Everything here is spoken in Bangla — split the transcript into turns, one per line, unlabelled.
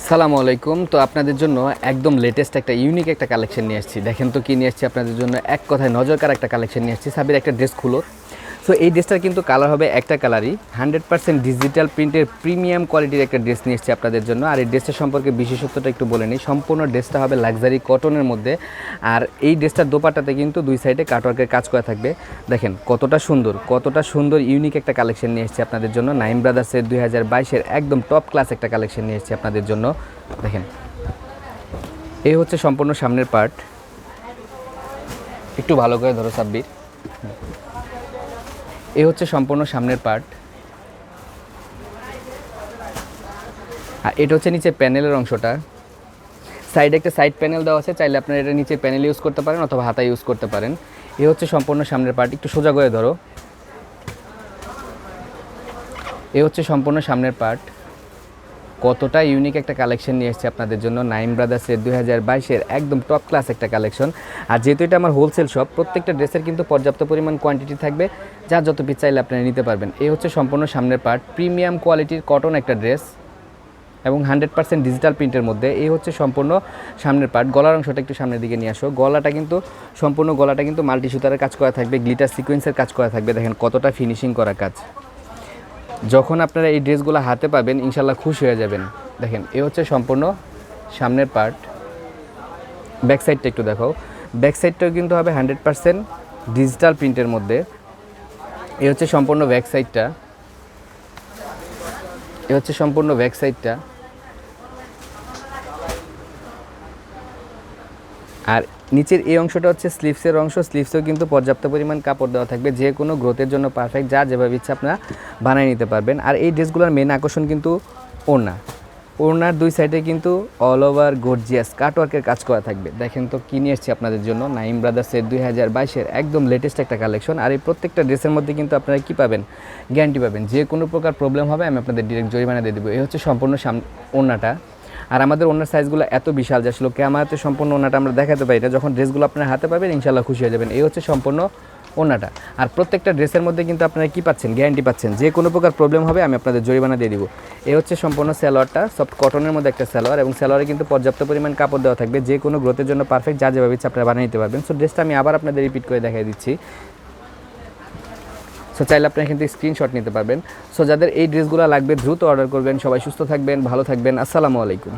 সালামু আলাইকুম। তো আপনাদের জন্য একদম লেটেস্ট একটা ইউনিক একটা কালেকশন নিয়ে আসছি। দেখেন তো কী নিয়ে আসছি আপনাদের জন্য, এক কথায় নজরকার একটা কালেকশন নিয়ে আসছি। সাবির একটা ড্রেস খুলো। সো এই ড্রেসটার কিন্তু কালার হবে একটা কালারই, 100% ডিজিটাল প্রিন্টের প্রিমিয়াম কোয়ালিটির একটা ড্রেস নিয়ে এসেছি আপনাদের জন্য। আর এই ড্রেসটা সম্পর্কে বিশেষত্বটা একটু বলে নিই। সম্পূর্ণ ড্রেসটা হবে লাক্সারি কটনের মধ্যে। আর এই ড্রেসটার দোপাট্টাতে কিন্তু দুই সাইডে কাটওয়ার্কের কাজ করা থাকবে। দেখেন কতটা সুন্দর ইউনিক একটা কালেকশন নিয়ে এসেছি আপনাদের জন্য। নাইম ব্রাদার্সের 2022-এর একদম টপ ক্লাস একটা কালেকশন নিয়ে এসেছি আপনাদের জন্য। দেখেন, এই হচ্ছে সম্পূর্ণ সামনের পার্ট। একটু ভালো করে ধরো সাব্বির। এই হচ্ছে সম্পূর্ণ সামনের পার্ট। আর এটা হচ্ছে নিচে প্যানেলের অংশটা। সাইডে একটা সাইড প্যানেল দেওয়া আছে, চাইলে আপনারা এটা নিচে প্যানেল ইউজ করতে পারেন অথবা হাতা ইউজ করতে পারেন। এই হচ্ছে সম্পূর্ণ সামনের পার্ট। একটু সোজা করে ধরো। এই হচ্ছে সম্পূর্ণ সামনের পার্ট। কতটা ইউনিক একটা কালেকশন নিয়ে এসেছে আপনাদের জন্য নাইম ব্রাদার্সের 2022-এর একদম টপ ক্লাস একটা কালেকশন। আর যেহেতু এটা আমার হোলসেল শপ, প্রত্যেকটা ড্রেসের কিন্তু পর্যাপ্ত পরিমাণ কোয়ান্টিটি থাকবে, যা যত পিস চাইলে আপনারা নিতে পারবেন। এই হচ্ছে সম্পূর্ণ সামনের পার্ট, প্রিমিয়াম কোয়ালিটির কটন একটা ড্রেস এবং 100% ডিজিটাল প্রিন্টের মধ্যে। এই হচ্ছে সম্পূর্ণ সামনের পার্ট। গলার অংশটা একটু সামনের দিকে নিয়ে আসো। গলাটা কিন্তু মাল্টি সুতারের কাজ করা থাকবে, গ্লিটার সিকোয়েন্সের কাজ করা থাকবে। দেখেন কতটা ফিনিশিং করা কাজ। যখন আপনারা এই ড্রেসগুলো হাতে পাবেন ইনশাল্লাহ খুশি হয়ে যাবেন। দেখেন, এ হচ্ছে সম্পূর্ণ সামনের পার্ট। ব্যাক সাইডটা একটু দেখাও। ব্যাক সাইডটাও কিন্তু হবে 100% ডিজিটাল প্রিন্টের মধ্যে। এ হচ্ছে সম্পূর্ণ ব্যাক সাইডটা। আর নিচের এই অংশটা হচ্ছে স্লিভসের অংশ। স্লিভসেও কিন্তু পর্যাপ্ত পরিমাণ কাপড় দেওয়া থাকবে, যে কোনো গ্রোথের জন্য পারফেক্ট, যা যেভাবে ইচ্ছা আপনারা বানিয়ে নিতে পারবেন। আর এই ড্রেসগুলোর মেন আকর্ষণ কিন্তু ওড়নার দুই সাইডে কিন্তু অল ওভার গর্জিয়াস কাটওয়ার্কের কাজ করা থাকবে। দেখেন তো কী নিয়ে এসেছি আপনাদের জন্য, নাইম ব্রাদার্সের 2022-এর একদম লেটেস্ট একটা কালেকশন। আর এই প্রত্যেকটা ড্রেসের মধ্যে কিন্তু আপনারা কী পাবেন, গ্যারান্টি পাবেন। যে কোনো প্রকার প্রবলেম হবে আমি আপনাদের ডিরেক্ট জরিমানা দিয়ে দেবো। এই হচ্ছে সম্পূর্ণ ওড়নাটা। আর আমাদের ওনার সাইজগুলো এত বিশাল যে আসলে ক্যামেরাতে সম্পূর্ণ ওনাটা আমরা দেখাতে পারি না। যখন ড্রেসগুলো আপনার হাতে পাবেন ইনশাল্লাহ খুশি হয়ে যাবেন। এই হচ্ছে সম্পূর্ণ ওনাটা। আর প্রত্যেকটা ড্রেসের মধ্যে কিন্তু আপনারা কী পাচ্ছেন, গ্যারান্টি পাচ্ছেন। যে কোনো প্রকার প্রবলেম হবে আমি আপনাদের জরিমানা দিয়ে দিব। এই হচ্ছে সম্পূর্ণ সালোয়ারটা, সফট কটনের মধ্যে একটা সালোয়ার, এবং সালোয়ারে কিন্তু পর্যাপ্ত পরিমাণ কাপড় দেওয়া থাকবে, যে কোনো গ্রোথের জন্য পারফেক্ট, যা যেভাবে ইচ্ছা আপনারা বানিয়ে নিতে পারবেন। সো ড্রেসটা আমি আবার আপনাদের রিপিট করে দেখিয়ে দিচ্ছি। সো চাইলে আপনারা কিন্তু স্ক্রিনশট নিতে পারবেন। সো যাদের এই ড্রেসগুলো লাগবে দ্রুত অর্ডার করবেন। সবাই সুস্থ থাকবেন, ভালো থাকবেন। আসসালামু আলাইকুম।